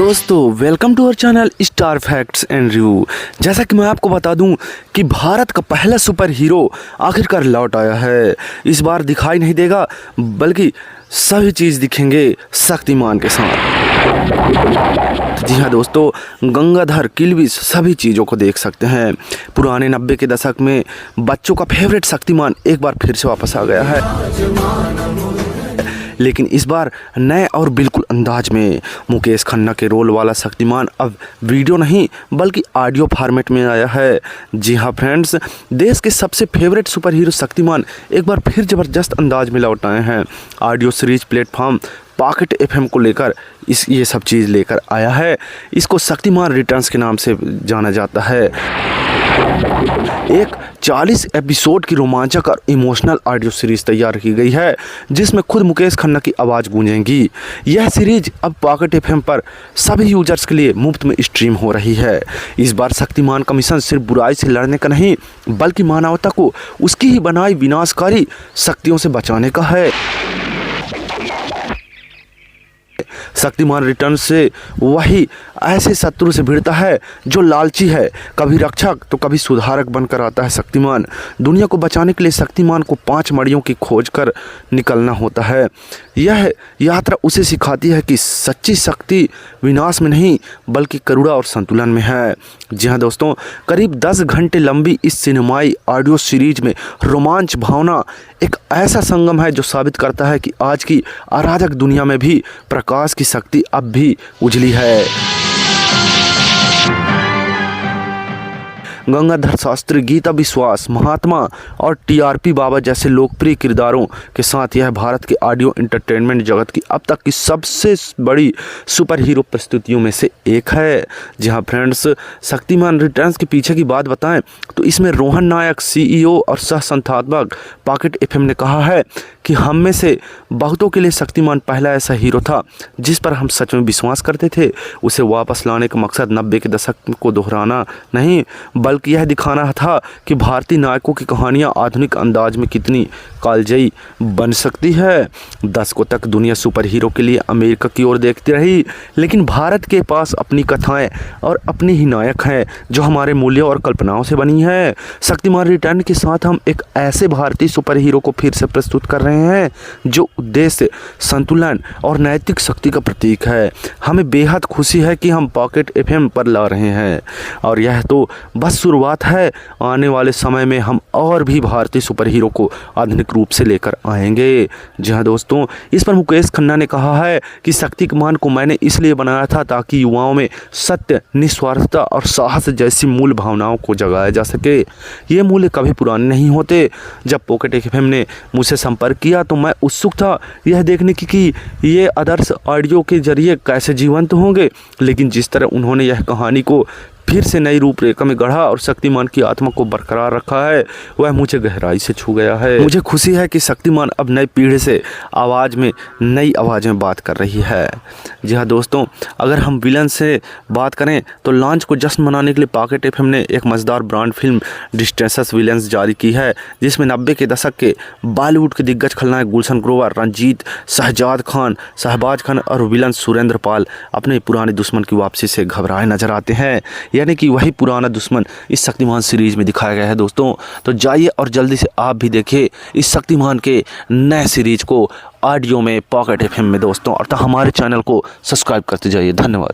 दोस्तों welcome to our channel star facts and review. जैसा कि मैं आपको बता दूं कि भारत का पहला सुपर हीरो आखिरकार लौट आया है। इस बार दिखाई नहीं देगा बल्कि सभी चीज़ दिखेंगे शक्तिमान के साथ। जी हाँ दोस्तों, गंगाधर किलबिश सभी चीज़ों को देख सकते हैं। पुराने 90 के दशक में बच्चों का फेवरेट शक्तिमान एक बार फिर से वापस आ गया है, लेकिन इस बार नए और बिल्कुल अंदाज में। मुकेश खन्ना के रोल वाला शक्तिमान अब वीडियो नहीं बल्कि ऑडियो फॉर्मेट में आया है। जी हाँ फ्रेंड्स, देश के सबसे फेवरेट सुपर हीरो शक्तिमान एक बार फिर ज़बरदस्त अंदाज में लौट आए हैं। Audio series platform pocket FM को लेकर ये सब चीज़ लेकर आया है। इसको शक्तिमान रिटर्न्स के नाम से जाना जाता है। एक 40 एपिसोड की रोमांचक और इमोशनल ऑडियो सीरीज तैयार की गई है, जिसमें खुद मुकेश खन्ना की आवाज़ गूंजेगी। यह सीरीज अब पॉकेट एफएम पर सभी यूजर्स के लिए मुफ्त में स्ट्रीम हो रही है। इस बार शक्तिमान का मिशन सिर्फ बुराई से लड़ने का नहीं बल्कि मानवता को उसकी ही बनाई विनाशकारी शक्तियों से बचाने का है। शक्तिमान रिटर्न से वही ऐसे शत्रु से भिड़ता है जो लालची है, कभी रक्षक तो कभी सुधारक बनकर आता है शक्तिमान। दुनिया को बचाने के लिए शक्तिमान को 5 मड़ियों की खोज कर निकलना होता है। यह यात्रा उसे सिखाती है कि सच्ची शक्ति विनाश में नहीं बल्कि करुणा और संतुलन में है। जी हाँ दोस्तों, करीब 10 घंटे लंबी इस सिनेमाई ऑडियो सीरीज में रोमांच भावना एक ऐसा संगम है जो साबित करता है कि आज की अराजक दुनिया में भी प्रकाश की शक्ति अब भी उजली है। गंगाधर शास्त्री, गीता विश्वास, महात्मा और टीआरपी बाबा जैसे लोकप्रिय किरदारों के साथ यह भारत के ऑडियो एंटरटेनमेंट जगत की अब तक की सबसे बड़ी सुपर हीरो प्रस्तुतियों में से एक है। जी हाँ फ्रेंड्स, शक्तिमान रिटर्न्स के पीछे की बात बताएं तो इसमें रोहन नायक, सीईओ और सह संस्थापक पॉकेट एफएम ने कहा है कि हम में से बहुतों के लिए शक्तिमान पहला ऐसा हीरो था जिस पर हम सच में विश्वास करते थे। उसे वापस लाने का मकसद 90 के दशक को दोहराना नहीं बल्कि यह दिखाना था कि भारतीय नायकों की कहानियां आधुनिक अंदाज में कितनी कालजयी बन सकती है। दशकों तक दुनिया सुपर हीरो के लिए अमेरिका की ओर देखती रही, लेकिन भारत के पास अपनी कथाएं और अपने ही नायक हैं जो हमारे मूल्यों और कल्पनाओं से बनी है। शक्तिमान रिटर्न के साथ हम एक ऐसे भारतीय सुपर हीरो को फिर से प्रस्तुत कर रहे हैं जो उद्देश्य, संतुलन और नैतिक शक्ति का प्रतीक है। हमें बेहद खुशी है कि हम पॉकेट एफएम पर ला रहे हैं और यह तो बस शुरुआत है। आने वाले समय में हम और भी भारतीय सुपर हीरो को आधुनिक रूप से लेकर आएंगे। जी हाँ दोस्तों, इस पर मुकेश खन्ना ने कहा है कि शक्तिमान को मैंने इसलिए बनाया था ताकि युवाओं में सत्य, निस्वार्थता और साहस जैसी मूल भावनाओं को जगाया जा सके। ये मूल्य कभी पुराने नहीं होते। जब पॉकेट एफएम ने मुझसे संपर्क किया तो मैं उत्सुक था यह देखने की कि ये आदर्श ऑडियो के जरिए कैसे जीवंत होंगे, लेकिन जिस तरह उन्होंने यह कहानी को फिर से नई रूपरेखा में गढ़ा और शक्तिमान की आत्मा को बरकरार रखा है, वह मुझे गहराई से छू गया है। मुझे खुशी है कि शक्तिमान अब नई पीढ़ी से नई आवाज़ में बात कर रही है। जी हाँ दोस्तों, अगर हम विलन से बात करें तो लॉन्च को जश्न मनाने के लिए पॉकेट एफएम ने एक मज़ेदार ब्रांड फिल्म डिस्टेंस विलन्स जारी की है, जिसमें 90 के दशक के बॉलीवुड के दिग्गज खलनायक गुलशन ग्रोवर, रंजीत, शहबाज खान और विलन सुरेंद्र पाल अपने पुराने दुश्मन की वापसी से घबराए नजर आते हैं। यानी कि वही पुराना दुश्मन इस शक्तिमान सीरीज में दिखाया गया है दोस्तों। तो जाइए और जल्दी से आप भी देखिए इस शक्तिमान के नए सीरीज को ऑडियो में पॉकेट एफएम में दोस्तों, और तो हमारे चैनल को सब्सक्राइब करते जाइए। धन्यवाद।